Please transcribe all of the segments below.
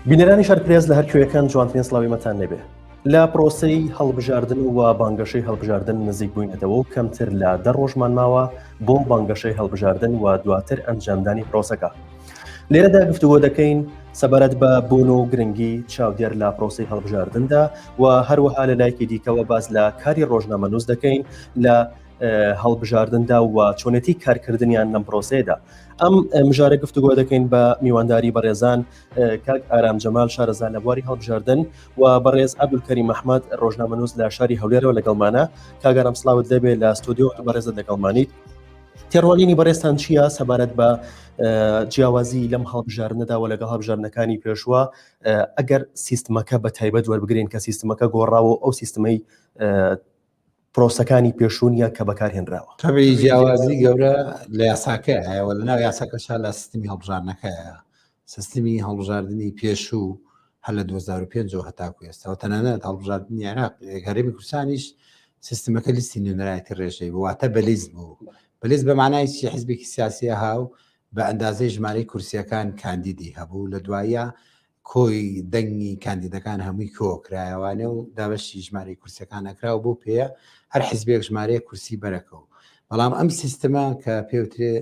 بینەرانی شارپرێز لە هەر کوێیەکان جوانترین سڵاویمەتان نەبێ. لە پرۆسەی هەڵبژاردن و بانگەشەی هەڵبژاردن نزیک بووینەتەوە و کەمتر لە 10 ڕۆژمان ماوە بۆ بانگەشەی هەڵبژاردن و دواتر ئەنجامدانی پرۆسەکە. لێرەدا گفتوگۆ دەکەین سەبارەت بە بوون و گرنگی چاودێر لە پرۆسەی هەڵبژاردندا و هەروەها لە لایەکی دیکەوە باز لە کاری ڕۆژنامەنووس دەکەین لە هەڵبژاردندا و چۆنێتی کارکردنیان لەم پرۆسەیەدا. ئەم مژارە گفتوگۆ دەکەین بە میوانداری بەڕێزان کاک ئارام جەمال شارەزا لە بواری هەڵبژاردن و بەڕێز عەبدولکەریم ئەحمەد ڕۆژنامەنووس لە شاری هەولێرەوە لەگەڵمانە. کاگەرم سڵاوت لەبێ لە ستودیۆ بەڕێزت لەگەڵمانیت. تێڕوانینی بەڕێستان چییە سەبارەت بە جیاوازی لەم هەڵبژاردنەدا و لەگەڵ هەڵبژاردنەکانی پێشوە ئەگەر سیستمەکە بە تایبەت وەربگرین کە سیستمەکە گۆڕاوە ئەو سیستمەی پرۆسەکانی پێشوونیە کە بەکارهێنراوە. تەبی جیاوازی گەورە لە یاساکە هەیە لە ناو یاساکەشا لە سیستمی هەڵبژاردنەکەیە. سیستمی هەڵبژاردننی پێشوو هەر لە 2005 هەتاکو ئێستاەوە تەنانەت هەڵبژاردننی عێراق هەرێمی کوردستانیش سیستمەکە لیستی نوێنەرایەتی ڕێژەی بواتە بەلیز بوو. بەلیز بە معنای چی حیزبێکی سیاسیە هاو بە ئەندازەی ژمارەی کورسیەکان کاندیدی هەبوو لە دوایە کۆی دەنگی کاندیدەکان هەمووی کۆکرایەوانێ و دابەشی ژمارەی کورسەکان ئەکراوە بۆ پێە هەر حیزبێک ژمارەیە کورسی بەرەکەوە. بەڵام ئەم سیستەمە کە پێوترێ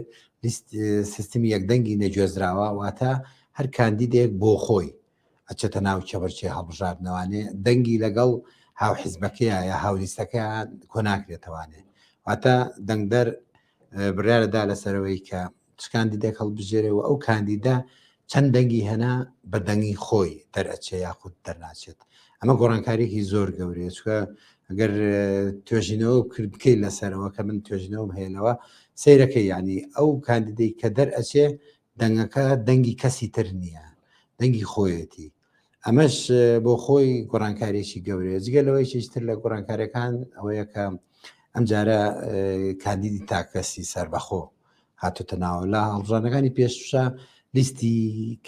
سیستمی یەکدەنگی نەگوێزراوە واتە هەر کاندیدێک بۆ خۆی ئەچێتە ناو چەبەرچێ هەڵبژاردنەوانێ دەنگی لەگەڵ هاو حیزبەکەیە یا هاولیستەکەیان کۆ ناکرێتەوانێ واتە دەنگدەر بڕیارەدا لەسەرەوەی کە کاندیدێک هەڵبژێرەوە ئەو کاندیدا چەند دەنگی هەنا بە دەنگی خۆی دەرئەچێ یاخود دەرناچێت. ئەمە گۆڕانکاریێکی زۆر گەورەیە چکە ئەگەر توێژینەوە کرد بکەیت لەسەرەوە کە من توێژینەوەم هێنەوە سیرەکەی ینی ئەو کاندیدەی کە دەرئەچێ دەنگەکە دەنگی کەسی تر نییە دەنگی خۆیەتی. ئەمەش بۆ خۆی گۆڕانکارێکی گەورەیە. جگەلەوەی چیتر لە گۆڕانکارەکان ئەوەیە کە ئەم جارە کاندیدی تاکەسی سەربەخۆ هاتوتە ناوە. لە هەڵبژاردنەکانی پێشوشە لیستی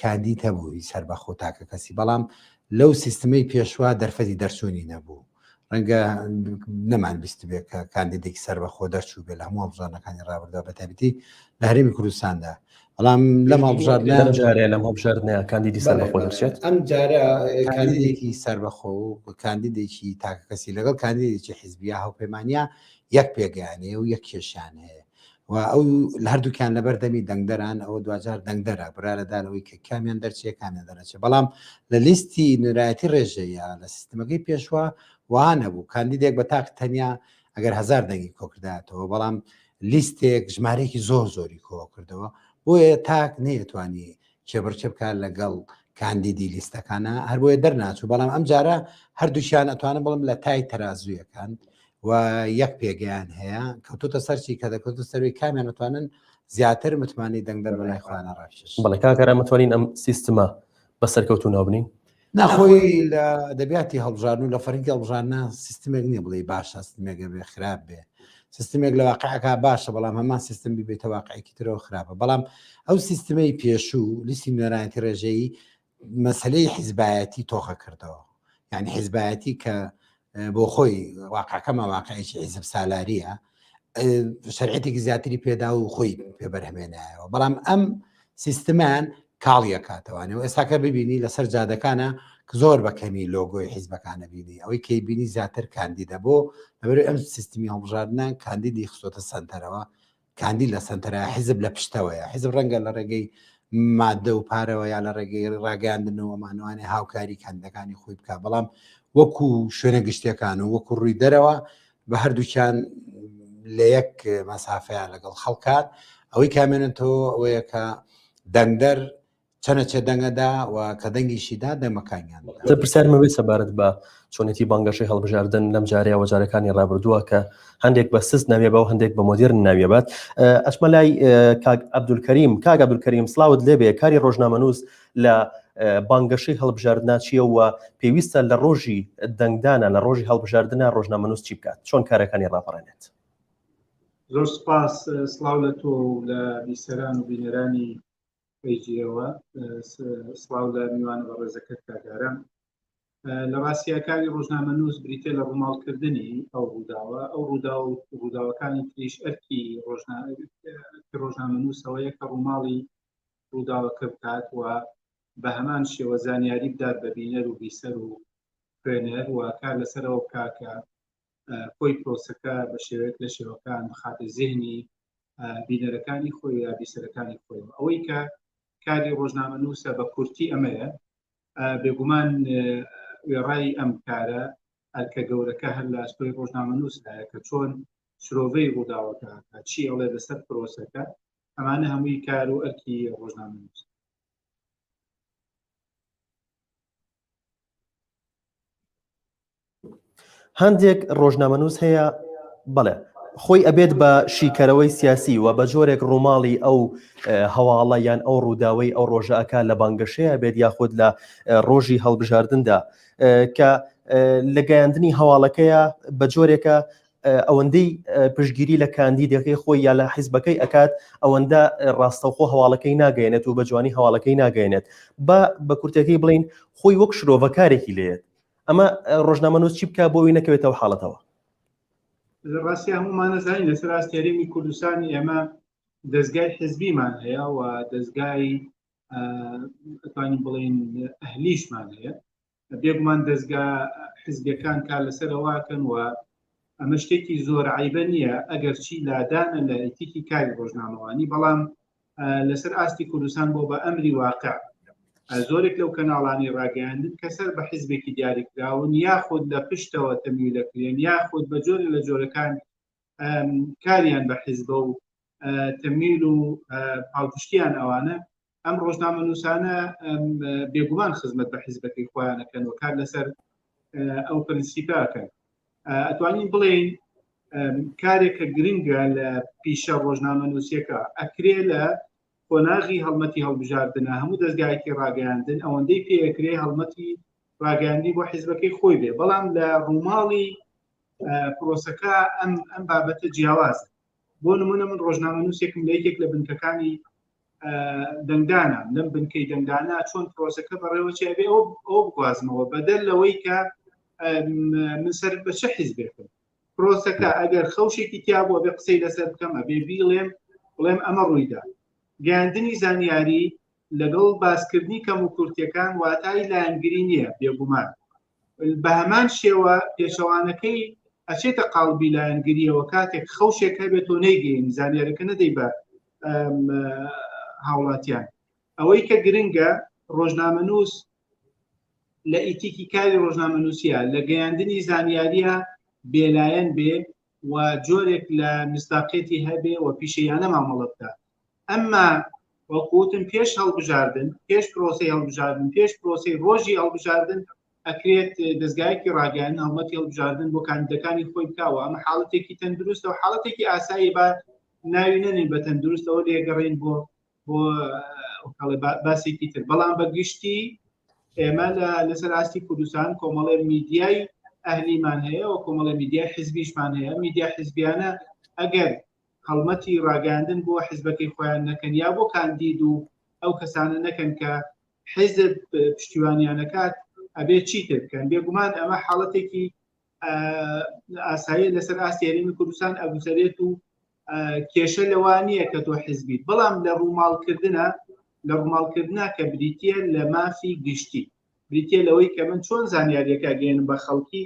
کاندید هەبووی سەربەخۆ تاکە کەسی بەڵام لەو سیستمەی پێشوا دەرفەتی دەرچوونی نەبوو. ڕەنگە نەمان بیست بێت کە کاندیدێکی سەربەخۆ دەرچوو بێت لە هەموو هەڵبژاردنەکانی ڕابردا بە تایبەتی لە هەرێمی کوردستاندا. بەڵام لەم هەڵبژاردنە جارێ لەم هەڵبژاردنە کاندیدی سەربەخۆ دەرچێت. ئەم جارە کاندیدێکی سەربەخۆ و کاندیدێکی تاکە کەسی لەگەڵ کاندیدێکی حیزبیە هاوپەیمانیە یەک پێگەیانەیە و یەک کێشیان هەیە و ئەو لە هەردووکیان لە بەردەمی دەنگدەران ئەوە دوجار دەنگدەرە برارەدانەوەی کە کامیان دەرچێ کامیان دەرەچێت. بەڵام لە لیستی نوێنەرایەتی ڕێژەیە لە سیستمەکەی پێشوە وانە بوو کاندیدێک بە تاق تەنیا ئەگەر 1000 دەنگی کۆکرداتەوە بەڵام لیستێک ژمارەیەکی زۆر زۆری کۆ کردەوە بۆیە تاک نەیەتوانی کێبڕچێ بکات لەگەڵ کاندیدی لیستەکانە هەر بۆیە دەرناچوو. بەڵام ئەم جارە هەردووشیان ئەتوانە بڵم لە تای تەرازویەکان و یەک پێگەیان هەیە کەوتوتە سەرچی کە دەکەوتە سەروی کامیان ئەتوانن زیاتر متمانی دەنگدەر بەلای خوانە ڕاشش. بەڵێ کاکەرە متوانین ئەم سیستمە بەسەرکەوتو نابنین ناخۆی لە دەبیاتی هەڵبژاردن و لە فەرنگی هەڵبژاردنە سیستمێک نییە بڵێ باشە سیستمێکە بێ خراپ بێ سیستمێک لە واقعەکە باشە بەڵام هەمان سیستم بێتە واقعێکی ترەوە خراپە. بەڵام ئەو سیستمەی پێشوو لیستی نوێنەرایەتی ڕێژەیی مەسلەی حیزبایەتی تۆخە کردەوە یعنی حیزبایەتی کە بۆ خۆی واقعەکەمە واقعێکی حیزب سالاریە شەرعەتێکی زیاتری پێدا و خۆی پێبەرهێنایەوە. بەڵام ئەم سیستمان کاڵیە کاتەوانێ و ئێستاکە ببینی لەسەر جادەکانە زۆر بەکەمی لۆگۆی حیزبەکانە بینی ئەوەی کەی بینی زیاتر کاندیدە بۆ لەبەر ئەم سیستمی هەڵبژاردنە کاندیدی خستۆتە سنتەرەوە کاندید لە سنتەرە حیزب لە پشتەوەیە حیزب ڕەنگە لە ڕێگەی مادە و پارەوە یا لە ڕێگەی ڕاگەاندنەوەمانوانێ هاوکاری کاندەکانی خۆی بکە. بەڵام وەکو شوێنە گشتەکان و وەکو ڕووی دەرەوە بە هەردووچیان لە یەک مەسافەیە لەگەڵ خەڵکات ئەوەی کامێنێتەوە ئەوەیە کە دەنگدەر چەنە چێ دەنگەدا و کە دەنگیشیدا دەمەکانیان پرسیارمەوەی سەبارەت بە چۆنێتی بانگەشەی هەڵبژاردن لەم جارەیە وەجارەکانی ڕابردووە کە هەندێک بە سست ناوێ بە و هەندێک بە مۆدیرن ناوێبات. ئەچمە لای کاک عەبدولکەریم سڵاوت لێبێ کاری ڕۆژنامەنووس لە بانگەشەی هەڵبژاردنە چییە و پێویستە لە ڕۆژی دەنگدانە لە ڕۆژی هەڵبژاردنە ڕۆژنامەنووس چی بکات چۆن کارەکانی ڕاپەڕێنێت. زۆر سپاس سڵاو لە تۆ لە بیسەران و بینەرانی پێیجیەوە سڵاو لە میوانە بە ڕێزەکەت کاگارم. لە ڕاستیەکانی ڕۆژنامەنووس بریتێ لە ڕووماڵکردنی ئەو ڕووداوە ئەو ڕووداوەکانی تریش ئەرکی ڕۆژنامەنووسەوەیە کە ڕووماڵی ڕووداوەکە بکات و بە هەمان شێوە زانیاری بدات بە بینەر و بیسەر و خوێنەر و کار لەسەرەوە بکاکە خۆی پرۆسەکە بە شێوەیەک لە شێوەکان بخاتە زێنی بینەرەکانی خۆی یا بیسەرەکانی خۆی ئەوەی کە کاری ڕۆژنامەنووسە بە کورتی ئەمەیە بێگومان وێڕای ئەم کارە ئەرکە گەورەکە هەر لە ئەستۆی ڕۆژنامەنووسایە کە چۆن شرۆڤەی ڕووداوەکە چی ئەڵێ لەسەر پرۆسەکە ئەمانە هەمووی کار و ئەرکی ڕۆژنامەنووس. هەندێک ڕۆژنامەنووس هەیە بەڵێ خۆی ئەبێت بە شیکەرەوەی سیاسی و بە جۆرێک ڕووماڵی ئەو هەواڵە یان ئەو ڕووداوەی ئەو ڕۆژەکە لە بانگەشەیە بێت یاخود لە ڕۆژی هەڵبژاردندا کە لە گەیاندنی هەواڵەکەیە بە جۆرێکە ئەوەندەی پشتگیری لە کاندیدەکەی خۆی یا لە حیزبەکەی ئەکات ئەوەندە ڕاستەوخۆ هەواڵەکەی ناگەێنێت و بە جوانی هەواڵەکەی ناگەێنێت بە کورتەکەی بڵین خۆی وەک شرۆڤەکارێکی لێت ئەمە ڕۆژنامەنووس چی بکە بۆی نەکەوێتەوە حاڵەتەوە. ڕاستی هەمومان نەزانین لەسەر ڕاستی هەرێمی کوردستانی ئێمە دەستگای حزبیمان هەیە و دەستگای ئەتوانین بڵین ئەهلیشمان هەیە بێگومان دەستگا حزبیەکان کار لەسەرەواکەن و ئەمە شتێکی زۆر عیبە نییە ئەگەر چی لادانە لە ئیتیکی کاری ڕۆژنامەوانی بەڵام لەسەر ئاستی کوردستان بۆ بە ئەمری واقع زۆرێک لەو کەناڵانی ڕاگەیاندن کەسەر بە حیزبێکی دیاریکراون یاخود لە پشتەوە تەمیل دەکرێن یاخود بە جۆرە لە جۆرەکان کاریان بە حیزبە و تەمیل و پاڵپشتیان ئەوانە ئەم ڕۆژنامەنووسانە بێگومان خزمەت بە حیزبەکەی خۆیانەکەن و کار لەسەر ئەو پرینسیپاکەن. ئەتوانین بڵێن کارێکە گرنگە لە پیشە ڕۆژنامەنووسیەکە ئەکرێ لە قۆناغی هەڵمەتی هەڵبژاردنە هەموو دەستگایەکی ڕاگەیاندن ئەوەندەی پێکرێ هەڵمەتی ڕاگەیاندی بۆ حیزبەکەی خۆی بێ بەڵام لە ڕووماڵی پرۆسەکە ئەم بابەتە جیاوازە. بۆ نمونە من ڕۆژنامەنووسێکم لە یەکێک لە بنکەکانی دەنگدانە لەم بنکەی دەنگدانە چۆن پرۆسەکە بەڕێوەچێ بێ ئەو بگوازمەوە بەدەل لەوەی کە من سەر بە چه حیزبێکم پرۆسەکە ئەگەر خەوشێکی تیا بۆ بێ قسەی لەسەر بکەمە بێ بڵێم ئەمە ڕوویدا گەیاندنی زانیاری لەگەڵ باسکردنی کەم و کورتیەکان واتای لایەنگری نییە بێگومان بە هەمان شێوە پێشەوانەکەی ئەچێتە قاڵبی لایەنگریەوە کاتێک خەوشێک هەبێت و نەیگەین زانیارەکە نەدەی بە هاوڵاتیان ئەوەی کە گرنگە ڕۆژنامەنووس لە ئیتیکی کاری ڕۆژنامەنووسیە لە گەیاندنی زانیاریە بێلایەن بێ و جۆرێک لە مستاقێتی هەبێ و پیشەیانە مامەڵە بکە. ئەمما وەکوتم پێش هەڵبژاردن پێش پرۆسی هەڵبژاردن پێش پرۆسی ڕۆژی هەڵبژاردن ئەکرێت دەستگایەکی ڕاگەیاندن هەڵمەتی هەڵبژاردن بۆ کاندیدەکانی خۆی بکاوە ئەمە حاڵەتێکی تەندروستە و حاڵەتێکی ئاسایی با ناوی نەنین بە تەندروستەوە لێگەڕین بۆ باسێکی تر بەڵام بەگشتی ئێمە لەسەر ئاستی کوردستان کۆمەڵێ میدیای ئەهلیمان هەیە و کۆمەڵە میدیای حزبیشمان هەیە میدیا حزبیانە ئەگەر هەڵمەتی ڕاگەاندن بۆ حیزبەکەی خۆیان نەکەن یا بۆ کاندید و ئەو کەسانە نەکەن کە حیزب پشتیوانیانەکات ئەبێ چیتر بکەن بێگومان ئەمە حاڵەتێکی ئاسایی لەسەر ئاستی هەرێمی کوردستان ئەگوزارێت و کێشە لەوانییە کە تۆ حیزبیت بەڵام لە ڕووماڵکردنا کە بریتە لە مافی گشتی بریتە لەوەی کە من چۆن زانیاریەکە گەێنم بە خەڵکی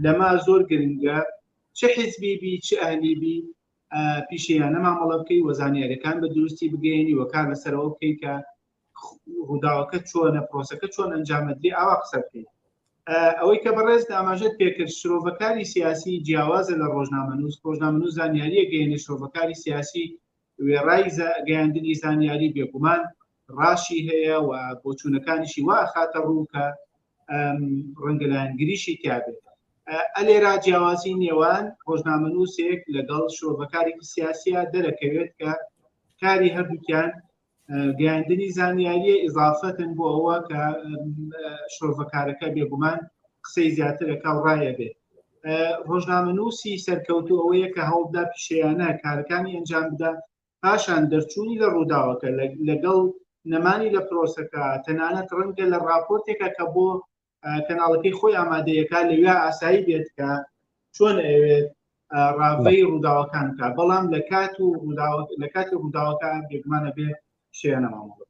لەما زۆر گرنگە چه حیزبی بی چه ئەهلی بی پیشیانە مامەڵە بکەی و زانیاریەکان بە دروستی بگەێنی و کار لەسەرەوە بکەی کە ڕووداوەکە چۆنە پرۆسەکە چۆن ئەنجامەدرێ ئاوا قسە بکەیت. ئەوەی کە بەڕێز ئاماژەت پێکرد شرۆڤەکاری سیاسی جیاوازە لە ڕۆژنامەنووس زانیاریە گەیەنێ شرۆڤەکاری سیاسی وێڕای گەیاندنی زانیاری بێگومان ڕاشی هەیە و بۆچوونەکانیشی وا خاتە ڕوو کە ڕەنگەلایەنگریشی تیابێت. ئەلێرا جیاوازی نێوان ڕۆژنامەنووسێک لەگەڵ شرۆڤەکارێکی سیاسیە دەرەکەوێت کە کاری هەردووکیان گەیاندنی زانیاریە ئیضافەتن بۆ ئەوە کە شرۆڤەکارەکە بێگومان قسەی زیاترەکە و ڕایە بێت. ڕۆژنامەنووسی سەرکەوتوو ئەوەیە کە هەوڵدا پیشەیانە کارەکانی ئەنجام بدا پاشان دەرچوونی لە ڕووداوەکە لەگەڵ نەمانی لە پرۆسەکە تەنانەت ڕەنگە لە راپۆرتێکە کە بۆ کەناڵەکەی خۆی ئامادەیەکە لەوێ ئاسایی بێت کە چۆن ئەوێت ڕاوەی ڕووداوەکان کە بەڵام لە کاتی ڕووداوەکە بێگومانە بێت شێنە مامەڵە.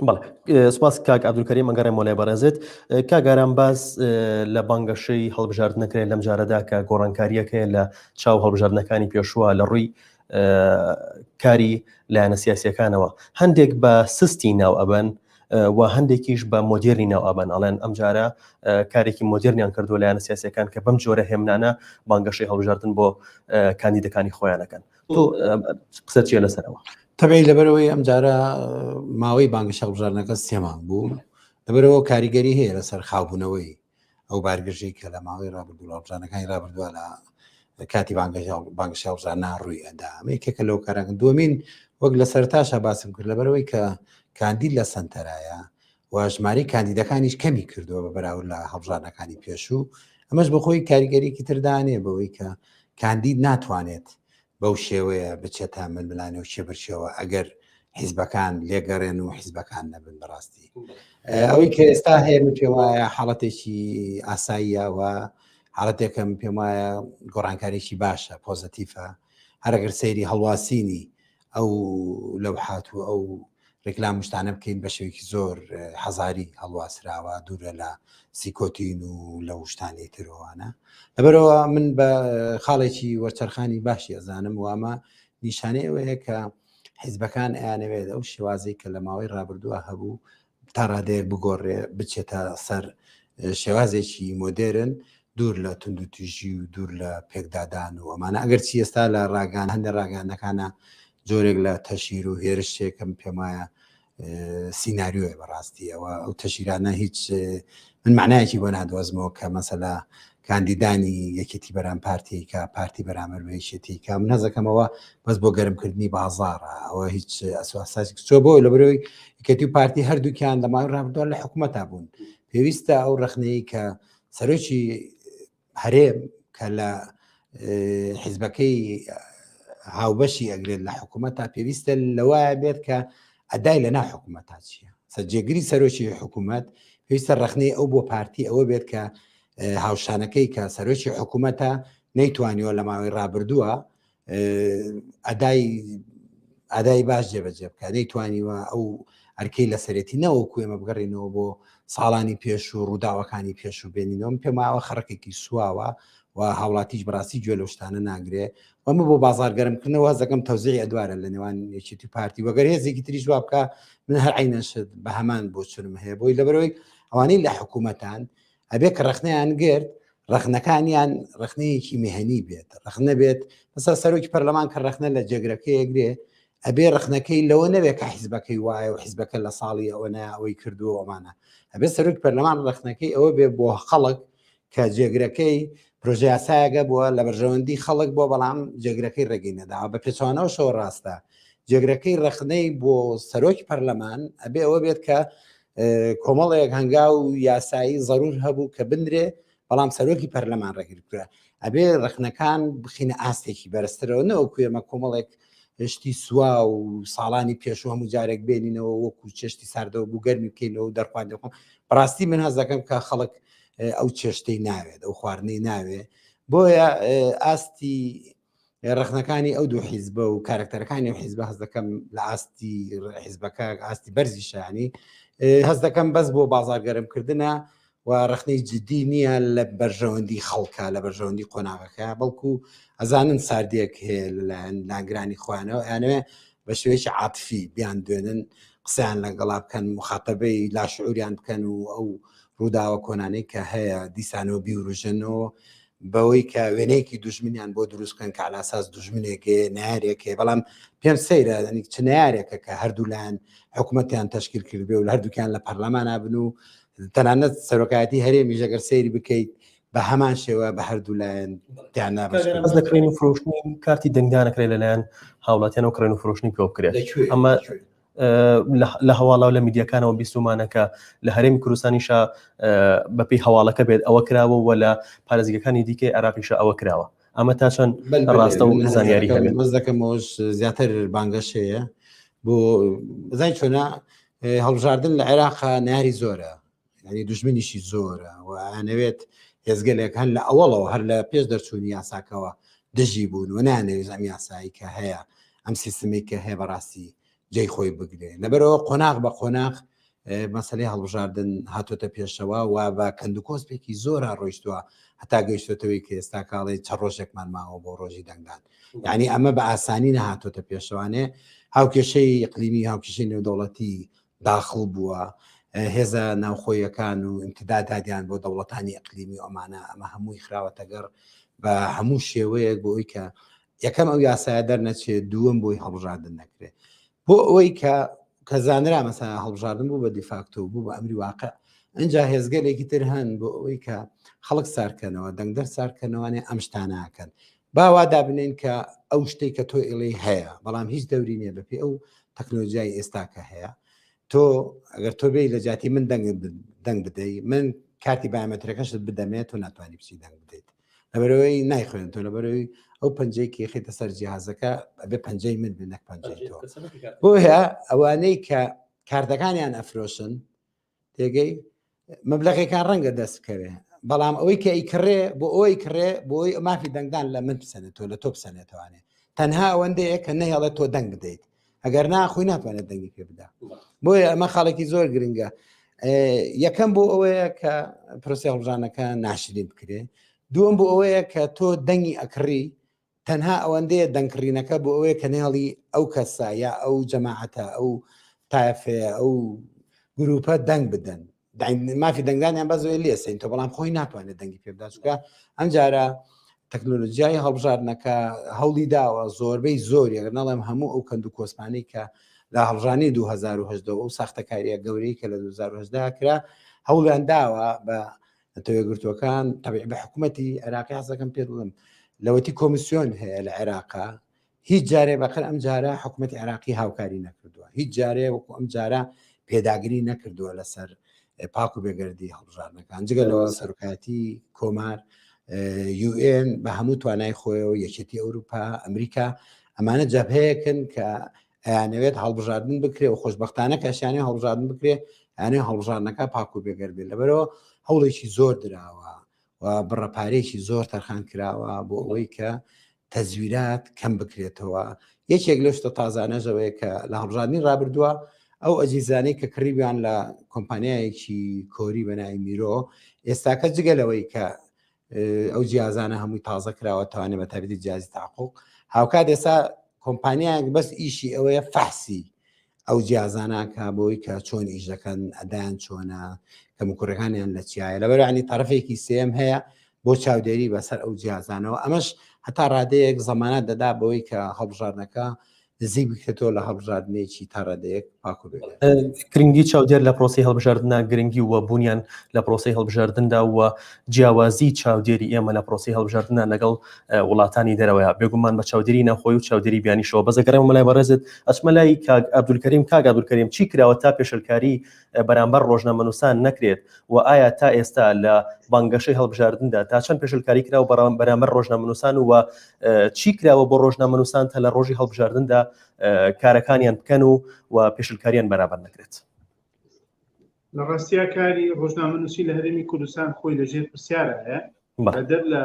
بەڵێ سپاس کاک عەبدولکەریم ئەگەڕێم بۆ لای بەڕێزت کاگاران باس لە بانگەشەی هەڵبژاردنەکرێت لەم جارەدا کە گۆڕانکاریەکە لە چاو هەڵبژاردنەکانی پێشووە لە ڕووی کاری لایەنە سیاسیەکانەوە هەندێک بە سستی ناو ئەبەن و هەندێکیش بە مۆدێرنی ناو ئەبەن ئەڵێن ئەم جارە کارێکی مۆدێرنیان کردو لایەنە سیاسیەکان کە بەم جۆرە هێمنانە بانگەشەی هەڵبژاردن بۆ کاندیدەکانی خۆیانەکەن تۆ قسە چیە لەسەرەوە؟ تەبێت لەبەرەوەی ئەم جارە ماوەی بانگەشە هەڵبژاردنەکە سێمان بوو لەبەرەوە کاریگەری هەیە لەسەر خاوبوونەوەی ئەو بارگەژەی کە لە ماوەی ڕابردوو هەڵبژاردنەکانی ڕابردووە لە کاتی بانگەشە هەڵبژاردنە ڕووی ئەدا ئەمەیەکێکە لەو کارەکە دووەمین وەک لە سەرتاشە باسم کرد لەبەرەوەی کە کاندید لە سەنتەرایە و ژمارەی کاندیدەکانیش کەمی کردووە بە بەراورد لە هەڵبژاردنەکانی پێشوو ئەمەش بەخۆی کاریگەریکی تردانێ بەوەی کە کاندید ناتوانێت بەو شێوەیە بچێتە ململانێ و شێبرشەوە ئەگەر حیزبەکان لێگەڕێن و حیزبەکان نەبن بەڕاستی ئەوەی کە ئێستا هەیە من پێم وایە حاڵەتێکی ئاساییە و حاڵەتێکم پێم وایە گۆڕانکاریی باشە پۆزتیفە هەرەگەر سەیری هەڵواسینی ئەو لەو هاتوو ئەو ڕێکلام شتانە بکەین بە شێوەیەکی زۆر حەزاری هەڵواسراوە دوورە لە سیکۆتین و لەو شتانی ترەوانە لەبەرەوە من بە خاڵێکی وەرچەرخانی باشی ئەزانم وامە نیشانەیەوەیە کە حیزبەکان ئەیانەوێت ئەو شێوازەی کە لە ماوەی ڕابردووە هەبوو تا ڕادەیەک بگۆڕێ بچێتە سەر شێوازێکی مۆدێرن دوور لە تونند و توژی و دوور لە پێکدادان و ئەمانە ئەگەر چی ئێستا لە ڕاگان هەندێک ڕاگەانەکانە جۆرێک لە تەشیر و هێرشێکم پێم وایە سیناریۆی بەڕاستی ئەوە ئەو تەشیرانە هیچ من معنایەکی بۆ نادۆزمەوە کە مەسەلا کاندیدانی یەکێتی بەرام پارتی کە پارتی بەرامەربێشێتی کە من نەزەکەمەوە بەس بۆ گەرمکردنی بازاڕە ئەوە هیچ ئەساساسی چۆ بۆ لە بەرەوەی یەکێتی و پارتی هەردووکیان لە ماوەی ڕابردووە لە حکوومەتا بوون پێویستە ئەو ڕخنەیە کە سەرۆکی هەرێم کە لە حیزبەکەی هاوبەشی ئەگرێت لە حکوومەتا پێویستە لەوایە بێت کە ئەدای لە ناو حکوومەتا چییە سەرجێگری سەرۆکی حکوومەت پێویستە ڕخنەی ئەو بۆ پارتی ئەوە بێت کە هاوشانەکەی کە سەرۆکی حکوومەتە نەیتوانیەوە لە ماوەی ڕابردووە ئەدای باش جێبەجێ بکە نەیتوانیوە ئەو ئەرکەی لە سەرەتی نەوەکو ئێمە بگەڕێنەوە بۆ ساڵانی پێش و ڕووداوەکانی پێش و بێنینەوە پێماوە خەڕکێکی سواوە و هاوڵاتیش بەڕاستی گوێ لەو شتانە ناگرێ ئەمە بۆ بازارگەرمکردنەوە زەکەم تەوزیعی ئەدوارە لە نێوان یەکێتی پارتی وەگەر هێزێکی تریش وا بکە من هەر عینەشت بە هەمان بۆ چرم هەیە بۆی لەبەرەوەی ئەوانەی لە حکوومەتان ئەبێ کە ڕخنەیان گرت ڕخنەکانیان ڕخنەیەکی مهنی بێت ڕخنە بێت مەسا سەرۆکی پەرلەمان کە ڕخنە لە جێگرەکەی ئەگرێ ئەبێ ڕخنەکەی لەوە نەبێت کە حیزبەکەی وایە و حیزبەکە لە ساڵی ئەوە نە ئەوەی کردووە ئەمانە ئەبێ سەرۆکی پەرلەمان ڕخنەکەی ئەوە بێ بۆ خەڵک کە جێگرەکەی پرۆژه یاسایەگە بووە لە بەرژەوەندی خەڵک بۆ بەڵام جێگرەکەی ڕێگەی نەداوە بە پێچوانەوە شەوە ڕاستە جێگرەکەی ڕخنەی بۆ سەرۆکی پەرلەمان ئەبێ ئەوە بێت کە کۆمەڵێک هەنگا و یاسایی ضرور هەبوو کە بندرێ بەڵام سەرۆکی پەرلەمان ڕێگرکرا ئەبێ ڕخنەکان بخینە ئاستێکی بەرزترەوە نەوەکو ئێمە کۆمەڵێک هشتی سووا و ساڵانی پێشوە هەموو جارێک بێنینەوە وەکو چێشتی ساردەوە بوو گەرمی بکەینەوە دەرخوان دەخۆم بەڕاستی من هەز دەکەم کە خەڵک ئەو چێشتەی ناوێت ئەو خواردنەی ناوێ بۆیە ئاستی ڕخنەکانی ئەو دوو حیزبە و کارکتەرەکانی و حیزبە هەز دەکەم لە ئاستی حیزبەکە ئاستی بەرزی شانی هەز دەکەم بەس بۆ بازارگەرمکردنە و ڕخنەی جدی نییە لە بەرژەوەندی خەڵکە لە بەرژەوەندی قۆناغەکە بەڵکو ئەزانن ساردێک هەیە لەلایەن لاگرانی خوانەوە یانەوێ بە شێوەیەکی عاتفی بیان دوێنن قسەیان لەگەڵا بکەن مخاتەبەی لاشعوریان بکەن و ئەو ڕووداوە کۆنانەی کە هەیە دیسانەوە بیوروژنەوە بەوەی کە وێنەیەکی دوژمنیان بۆ دروستکەن کە علاساس دوژمنێکێ نارێکێ بەڵام پێم سەیرە چ نارێکە کە هەردوولایەن حکوومەتیان تەشکیل کردبێ و لە هەردووکیان لە پەرلەمان بن و تەنانەت سەرۆکایەتی هەرێمی ژەگەر سەیری بکەیت بە هەمان شێوە بە هەردوولایەن ئەس دەکرێن و فرۆشتنی کارتی دەنگدانەکرێت لەلایەن هاوڵاتیان و کڕێن و فرۆشتنی پێ بکرێت ئەمە لە هەواڵا و لە میدیەکانەوە بیستمانەکە لە هەرێمی کوردستانیشە بەپی هەواڵەکە بێت ئەوە کراوە و لە پارێزگەکانی دیکەی عێراقیشە ئەوە کراوە ئەمە تا چەند ڕاستە و زانیاری هەبێت مەز دەکەمەوەش زیاتر بانگەشەیە بۆ بزانین چۆنە هەڵبژاردن لە عێراقا ناری زۆرە ینی دوژمنیشی زۆرە و ئەنەوێت هێزگەلێک هەر لە ئەوڵەوە هەر لە پێش دەرچوونی یاساکەوە دژی بوون و نانەوێت ئەم یاسایی کە هەیە ئەم سیستمی کە هەیە بەڕاستی جێی خۆی بگرێ لەبەرەوە قۆناغ بە قۆناغ مەسلەی هەڵبژاردن هاتۆتە پێشەوە و بە کەندوکۆسپێکی زۆر ڕۆیشتووە هەتا گەیشتێتەوەی کە ئێستا کاڵێ چەند ڕۆژێکمان ماوە بۆ ڕۆژی دەنگدان یعنی ئەمە بە ئاسانی نەهاتۆتە پێشەوانێ هاوکێشەی ئیقلیمی هاوکێشەی نێودەوڵەتی داخڵ بووە هێزە ناوخۆیەکان و ئیمتدادادیان بۆ دەوڵەتانی ئیقلیمی ئەمانە ئەمە هەمووی خراوەتە گەڕ بە هەموو شێوەیەک بۆ ئەوی کە یەکەم ئەو یاسایە دەرنەچێت دووەم بۆی هەڵبژاردن نەکرێت بۆ ئەوەی کە زانرا مەسا هەڵبژاردن بوو بە دیفاکتۆ بوو بە ئەمری واقع ئەجا هێزگەلێکی تر هەن بۆ ئەوەی کە خەڵک سارکەنەوە دەنگدەر سارکەنەوەنێ ئەم شتانەکەن باوا دابنین کە ئەو شتێک کە تۆ ئێڵێ هەیە بەڵام هیچ دەوری نییە بەپێ ئەو تەکنۆلۆژیای ئێستاکە هەیە تۆ ئەگەر تۆ بێ لە جاتی من دەنگ بدەیت من کاتی بایۆمەترەکەشت بدەمێت و ناتوانانی بچی دەنگ بدەیت لەبەرەوەی نایخوێن تۆ لەبەرەوەی ئەو پەنجەیەکی خێتە سەر جیهازەکە ئەبێ پەنجەی من بنەک پەنجەی تۆ بۆ هەیە ئەوانەی کە کارتەکانیان ئەفرۆشن تێگەی مەبلەغێکان ڕەنگە دەست بکەوێ بەڵام ئەوەی کە ئیکڕێ بۆ ئەوی کڕێ بۆی مافی دەنگدان لە من بسەنێتەوە لە تۆ بسەنێتوانێت تەنها ئەوەندەیە کە نەهێڵێت تۆ دەنگ بدەیت ئەگەر ناخۆی ناتوانێت دەنگی پێ بدا بۆیە ئەمە خاڵێکی زۆر گرنگە یەکەم بۆ ئەوەیە کە پرۆسی هەڵبژاردنەکە ناشرین بکرێ دووەم بۆ ئەوەیە کە تۆ دەنگی ئەکڕی تەنها ئەوەندەیە دەنگکڕینەکە بۆ ئەوەیە کە نێڵی ئەو کەسا یا ئەو جەماعەتە ئەو تایفێ ئەو گروپە دەنگ بدەن مافی دەنگدانیان بەزۆی لێسین تۆ بەڵام خۆی ناتوانێت دەنگی پێ بدا چکە ئەم جارە تەکنۆلۆژیای هەڵبژاردنەکە هەوڵی داوە زۆربەی زۆری ئەگەر نەڵێم هەموو ئەو کەند و کۆسپانەی کە لە هەڵژانی 2010 ئەو ساختەکاریە گەورەی کە لە 2010 کرا هەوڵیان داوە بە تەوێگرتوەکان تەبیع بە حکوومەتی عێراقی حەزەکەم پێ بڵم لەوەتی کۆمیسیۆن هەیە لە عێراقا هیچ جارێ بەقەر ئەم جارە حکوومەتی عێراقی هاوکاری نەکردووە هیچ جارێ وەکو ئەم جارە پێداگیری نەکردووە لەسەر پاک و بێگەردی هەڵبژاردنەکان جگە لەوە سەرۆکایەتی کۆمار UN بە هەموو توانای خۆیەوە یەکێتی ئەوروپا ئەمریکا ئەمانە جەبهەیەکن کە ئەیانەوێت هەڵبژاردن بکرێ و خۆشبەختانە کەشیانەی هەڵبژاردن بکرێ یانەی هەڵبژاردنەکە پاک و بێگەر بێت لەبەرەوە هەوڵێکی زۆر درراوە و بڕەپارێکی زۆر تەرخان کراوە بۆ ئەوەی کە تەزویرات کەم بکرێتەوە یەکێک لە شتە تازانەژەوەیە کە لە هەڵبژاردننی ڕابردووە ئەو ئەجیزانەی کە کڕیبیان لە کۆمپانیایەکی کۆری بەناوی میرۆ ئێستاکە جگەلەوەی کە ئەو جیازانە هەمووی تازە کراوە توانێت بە تابێتی جیازی تاقوق هاوکات ئێستا کۆمپانیایەک بەس ئیشی ئەوەیە فەحسی ئەو جیازاناکە بۆی کە چۆن ئیش دەکەن ئەدایان چۆنە کەموکوڕەکانیان لە چیایە لەبەرانی تەرەفێکی سێم هەیە بۆ چاودێری بەسەر ئەو جیازانەوە ئەمەش هەتا ڕادەیەک زەمانە دەدا بەوەی کە هەڵبژاردنەکە نزیک بکرێتەوە لە هەڵبژاردنێکی تا ڕادەیەک پاک و بێت گرنگی چاودێر لە پرۆسی هەڵبژاردنە گرنگی وە بوونیان لە پرۆسی هەڵبژاردندا وە جیاوازی چاودێری ئێمە لە پرۆسی هەڵبژاردنە لەگەڵ وڵاتانی دەرەوەیە بێگومان بە چاودێری نەخۆی و چاودێری بیانیشەوە بەزەگەرم مەلای بەڕێزت ئەچمە لای کاک عەبدولکەریم چی کراوە تا پێشلکاری بەرامبەر ڕۆژنامەنووسان نەکرێت و ئایا تا ئێستا لە بانگەشەی هەڵبژاردندا تا چەند پێشلکاری کراوە بەرامبەر ڕۆژنامەنووسان و چی کراوە بۆ ڕۆژنامەنووسان تا لە ڕۆژی هەڵبژاردندا کارەکانیان بکەن و پێشلکاریان بەرامبەر نەکرێت لە ڕاستیا کاری ڕۆژنامەنووسی لە هەرێمی کوردستان خۆی لەژێر پرسیارە هەیە بەدەر لە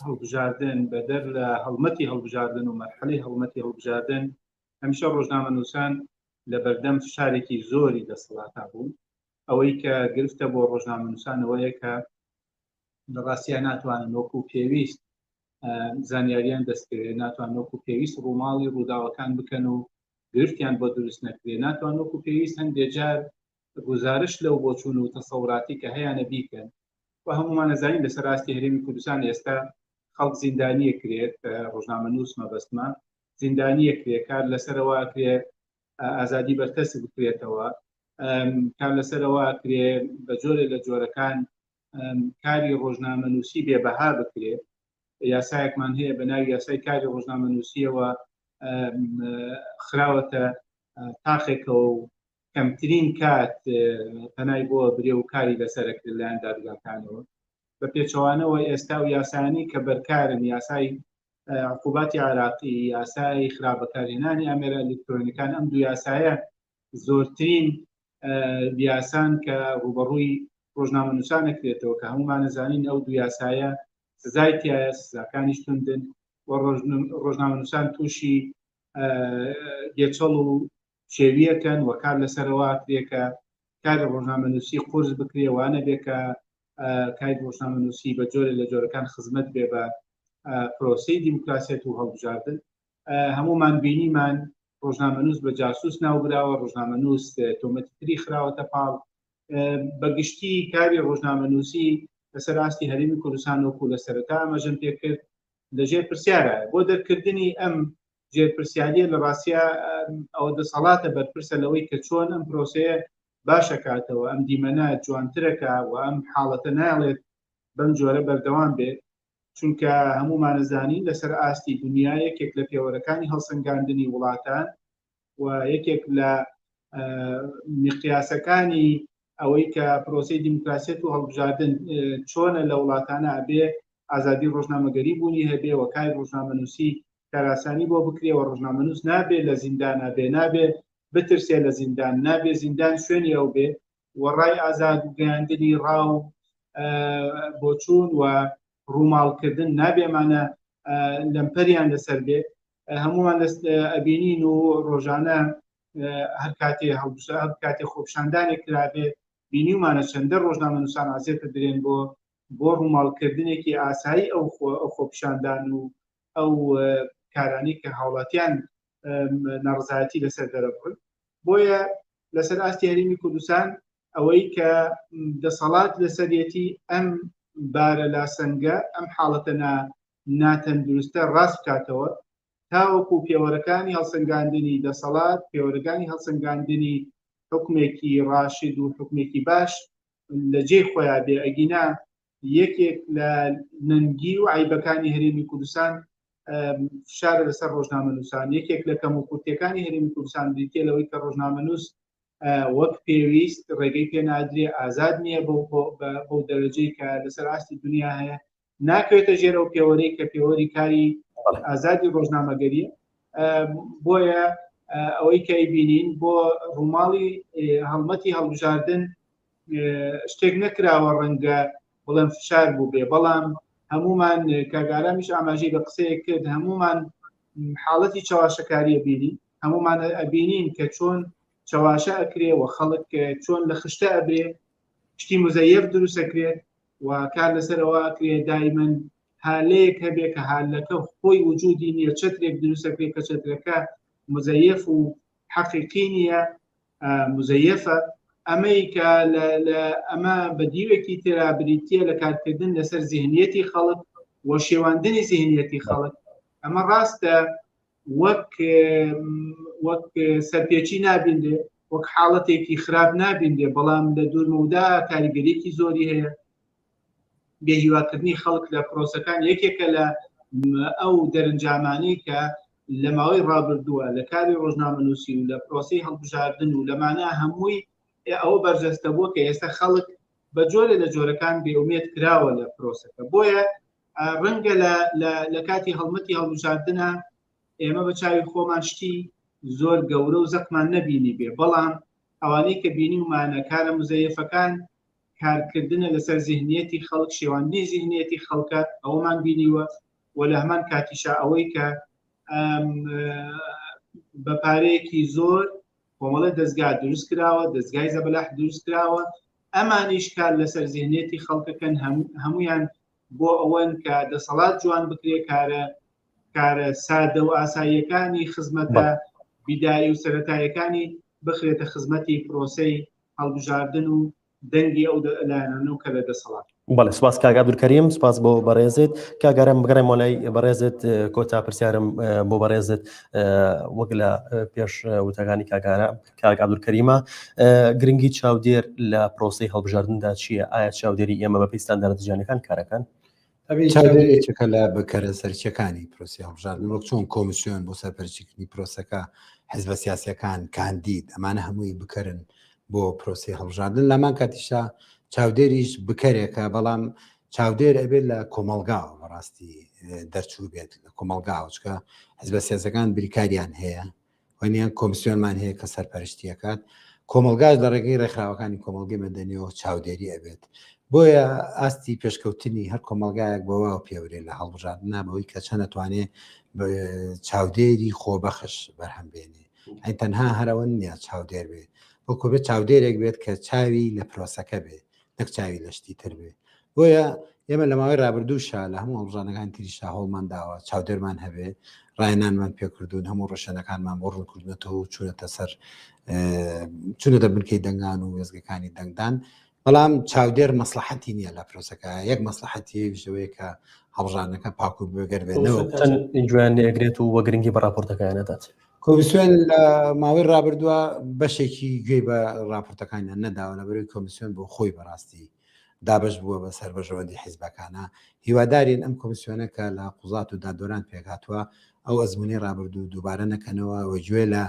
هەڵبژاردن بەدەر لە هەڵمەتی هەڵبژاردن و مەرحەلەی هەڵمەتی هەڵبژاردن هەمیشە ڕۆژنامەنووسان لە بەردەم فشارێکی زۆری دەسەڵاتە بوون ئەوەی کە گرفتە بۆ ڕۆژنامەنووسانەوەیە کە لە ڕاستیا ناتوانن وەکو پێویست زانیاریان دەستکرێت ناتوان وەکو پێویست ڕووماڵی ڕووداوەکان بکەن و گرفتیان بۆ دروست نەکرێت ناتوان وەکو پێویست هەندێک جار گزارش لەو بۆچوون و تەسەوراتی کە هەیەە بیکەن و هەمومان نەزانین لەسەر راستی هەرێمی کوردستان ئێستا خەڵک زیندانیە کرێت ڕۆژنامەنووس مەبەستمە زیندانیە کرێت کار لەسەرەوە کرێت ئازادی بەرتەس بکرێتەوە کار لەسەرەوە کرێت بە جۆرێک لە جۆرەکان کاری ڕۆژنامەنووسی بێبەها بکرێت یاسایەکمان هەیە بە ناوی یاسای کاری ڕۆژنامەنووسیەوە خراوەتە تاقێکەوە و کەمترین کات پەنای بۆ برێ و کاری لەسەرەکرد لایەن دادگاکانەوە بە پێچەوانەوە ئێستا و یاسانی کە بەرکارن یاسای عقوباتی عراقی یاسای خراپبەکارهێنانی ئامێرە ئەلکترۆنیکان ئەم دوو یاسایە زۆرترین یاسان کە ڕوبەڕووی ڕۆژنامەنووسان نەکرێتەوە کە هەمومان نەزانین ئەو دوو یاسایە سزای تایە سزاکانی توندن و ڕۆژنامەنووسان تووشی یەچەڵ و شێویەکەن و کار لەسەرەوە کرێکە کاری ڕۆژنامەنووسی قورس بکرێ وانە بێکە کاری ڕۆژنامەنووسی بە جۆرە لە جۆرەکان خزمەت بێ بە پرۆسەی دیموکراسیەت و هەڵبژاردن هەمومان بینیمان ڕۆژنامەنووس بە جاسوس ناوبراوە ڕۆژنامەنووس تۆمەتیکری خراوەتە پاڵ بەگشتی کاری ڕۆژنامەنووسی لەسەر ئاستی هەرێمی کوردستان وەکو لە سەرەتا ئەمەژەم پێ کرد لەژێر پرسیارە بۆ دەرکردنی ئەم ژێرپرسیاریە لە ڕاستیە ئەوە دەسەڵاتە بەرپرسە لەوەی کە چۆن ئەم پرۆسەیە باشەکاتەوە ئەم دیمەنە جوانترەکە و ئەم حاڵەتە ناڵێت بەم جۆرە بەردەوام بێت چونکە هەمومانەزانی لەسەر ئاستی دنیا یەکێک لە پێوەرەکانی هەڵسەنگاندنی وڵاتان و یەکێک لە میقیاسەکانی ئەوەی کە پرۆسەی دیموکراسیەت و هەڵبژاردن چۆنە لە وڵاتانە ئەبێ ئازادی ڕۆژنامەگەری بوونی هەبێ و کاری ڕۆژنامەنووسی کاراسانی بۆ بکرێەوە ڕۆژنامەنووس نابێ لە زیندان نابێ نابێ بترسێ لە زیندان نابێ زیندان شوێنی ئەو بێ و ڕای ئازاد و گەیاندنی ڕاو بۆچوون و ڕووماڵکردن نابێمانە لەمپەریان لەسەر بێ هەمومان ئەبینین و ڕۆژانە هەر کاتێ خۆپشاندانێک کرابێ بینیمانە چەندە ڕۆژنامەنووسان ئازێتە درێن بۆ ڕووماڵکردنێکی ئاسایی ئەو خۆپشاندان و ئەو کارانی کە هاوڵاتیان نەڕزایەتی لەسەر دەرەبڕن بۆیە لەسەر ئاستی هەرێمی کوردستان ئەوەی کە دەسەڵات لەسەرەتی ئەم بارە لاسەنگە ئەم حاڵەتە ناتەندروستە ڕاست بکاتەوە تاوەکو پێوەرەکانی هەڵسەنگاندنی دەسەڵات پێوەرەکانی هەڵسەنگاندنی حکومێکی ڕاشد و حکومێکی باش لە جێ خۆیان بێ ئەگینا یەکێک لە نەنگی و عیبەکانی هەرێمی کوردستان فشارە لەسەر ڕۆژنامەنووسان یەکێک لە کەم و کورتەکانی هەرێمی کوردستان دیتێ لەوەی کە ڕۆژنامەنووس وەک پێویست ڕێگەی پێ نادرێ ئازاد نییە بەو دەرەجەی کە لەسەر ئاستی دنیا هەیە ناکەوێتە ژێرە و پێوەرەی کە پێوەری کاری ئازادی ڕۆژنامەگەریە بۆیە ئەوەی کە بینین بۆ ڕووماڵی هەڵمەتی هەڵبژاردن شتێک نەکراوە ڕەنگە بڵێن فشار بوو بێ بەڵام هەمومان کاگارامیش ئاماژەی بە قسەیە کرد هەمومان حاڵەتی چاواشەکاریە بینی هەمومان ئەبینین کە چۆن چاواشە ئەکرێ و خەڵک چۆن لە خشتە ئەبرێ شتی مزەیەف دروستەکرێت و کار لەسەرەوە ئەکرێ دایمەن هالەیەک هەبێ کە هالەکە خۆی وجودی نییە چەترێک دروستەکرێت کە چەترەکە مزەیەف و حەقیقی نییە مزەیەفە ئەمەی کە ئەمە بەدیوێکی تێرا بریتە لە کارکردن لەسەر ذهنیەتی خەڵک و شێواندنی ذهنیەتی خەڵک ئەمە ڕاستە وەک سەرپێچی نابیندێ وەک حاڵەتێکی خراپ نابیندێ بەڵام لە دوورمەودا کاریگەریەکی زۆری هەیە بێهیواکردنی خەڵک لە پرۆسەکان یەکێکە لە ئەو دەرەنجامانەی کە لە ماوەی ڕابردووە لە کاری ڕۆژنامەنووسی و لە پرۆسەی هەڵبژاردن و لەمانە هەمووی ئەوە بەرجەستە بووە کە ئێستا خەڵک بە جۆرە لە جۆرەکان بێومێت کراوە لە پرۆسەکە بۆیە ڕەنگە لە کاتی هەڵمەتی هەڵبژاردنە ئێمە بە چاوی خۆمان شتی زۆر گەورە و زەقمان نەبینی بێ بەڵام ئەوانەی کە بینیمانە کارە مزەیەفەکان کارکردنە لەسەر ذهنیەتی خەڵک شێواندنی ذهنیەتی خەڵکە ئەوەمان بینیوە و لە هەمان کاتیشا ئەوەی کە بە پارەیەکی زۆر کۆمەڵە دەستگا دروست کراوە دەستگای زەبەلاح دروست کراوە ئەمانیش کار لەسەر ذهنیەتی خەڵکەکەن هەمویان بۆ ئەوەن کە دەسەڵات جوان بکرێ کارە سادە و ئاساییەکانی خزمەتە بیدایی و سەرەتاییەکانی بخرێتە خزمەتی پرۆسەی هەڵبژاردن و دەنگی ئەو لایەنانە کە لە دەسەڵات بەڵێ سپاس کاک عەبدولکەریم سپاس بۆ بەڕێزت کاگەرم بگەڕێم مۆلای بەڕێزت کۆتا پرسیارم بۆ بەڕێزت وەک لە پێش وتەکانی کاک عەبدولکەریمە گرنگی چاودێر لە پرۆسەی هەڵبژاردندا چییە ئایا چاودێری ئێمە بە پێی ستانداردە کارەکان چاودێرێکەکە لە بکەرە سەرچیەکانی پرۆسی هەڵبژاردن وەک چۆن کۆمیسیۆن بۆ سەرپەرچیکردنی پرۆسەکە حیزبە سیاسیەکان کاندید ئەمانە هەمووی بکەرن بۆ پرۆسی هەڵبژاردن لەمان کاتیشا چاودێریش بکەرێکە بەڵام چاودێر ئەبێت لە کۆمەلگاوە بەڕاستی دەرچوو بێت لە کۆمەلگاوچکە حیزبە سیاسەکان بریکاریان هەیە وەنیان کۆمیسیۆنمان هەیە کە سەرپەرشتیەکات کۆمەلگاش لە ڕێگەی ڕێکخراوەکانی کۆمەلگەی مەدەنیەوە چاودێری ئەبێت بۆیە ئاستی پێشکەوتنی هەر کۆمەلگایەک بەوە پێورێ لە هەڵبژاردنە بەوەی کە چەند نەتوانێت چاودێری خۆبەخش بەرهەمبێنێ ئەین تەنها هەرەوە نییە چاودێر بێ وەکو بێت چاودێرێک بێت کە چاوی لە پرۆسەکە بێ نەک چاوی لە شتی تر بێ بۆیە ئێمە لە ماوەی ڕابردووشە لە هەموو هەڵبژارنەکان تریشا هەوڵمان داوە چاودێرمان هەبێ ڕاینانمان پێکردوون هەموو ڕۆشنەکانمان بۆ ڕوونکردنەوە و چوونەتە سەر چونەتە بنکەی دەنگان و وێزگەکانی دەنگدان بەڵام چاودێر مەسلحەتی نییە لە پرۆسەکە یەک مەسلحەتی شەوەیە کە هەڵبژارنەکە پاکو بگەربێنەوە جویان لێگرێت و وە گرنگی بە راپۆرتەکانەدات کۆمیسیۆن لە ماوەی ڕابردووە بەشێکی گوێی بە راپۆرتەکانیان نەداوە لە بەروی کۆمیسیۆن بۆ خۆی بەڕاستی دابش بووە بە سەر بەژەوەندی حیزبەکانە هیوادارین ئەم کۆمیسیۆنە کە لە قوزات و دادۆران پێکاتوە ئەو ئەزمموی ڕابردوو دووبارە نەکەنەوە وەگوێ لە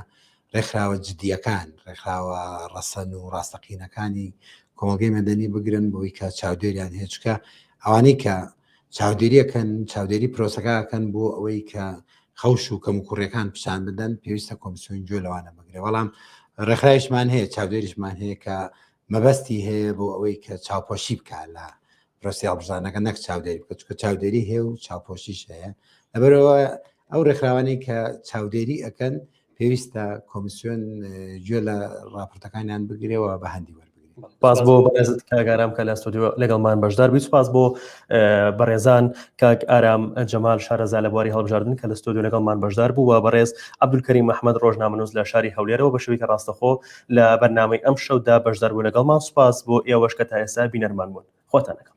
ڕێکخراوە جددیەکان ڕێکخراوە ڕەسەن و ڕاستەقینەکانی کۆمەلگەی مەدەنی بگرن بۆی کە چاودێریان هێچکە ئەوانەی کە چاودێریەکەن چاودێری پرۆسەکەکەن بۆ ئەوەی کە خەوش و کەم و کوڕەکان پیشان بدەن پێویستە کۆمیسیۆن گوێ لەوانە بگرێ بەڵام ڕێکخراویشمان هەیە چاودێریشمان هەیە کە مەبەستی هەیە بۆ ئەوەی کە چاوپۆشی بکە لە پرۆسی هەڵبژارنەکە نەک چاودێری بکە چونکە چاودێری هەیە و چاوپۆشیش هەیە لەبەرەوە ئەو ڕێکخراوانەی کە چاودێری ئەەکەن پێویستە کۆمیسیۆن گوێ لە راپۆرتەکانیان بگرێەوە بە هەندی وەربگرێت پاس بۆ بەڕێزت کاگارام کە لە ستۆدیۆ لەگەڵمان بەشدار بیت پاس بۆ بەڕێزان کاک ئارام جەمال شارەزا لە بواری هەڵبژاردن کە لە ستۆدیۆ لەگەڵمان بەشدار بوو و بەڕێز عەبدولکەریم محەممەد ڕۆژنامەنووس لە شاری هەولێرەوە بە شەوەی کە ڕاستەخۆ لە بەرنامەی ئەم شەودا بەشدار بوو لەگەڵمان سوپاس بۆ ئێوەش کە تا ئێستا بینەرمان بوون خۆتان لەگەڵ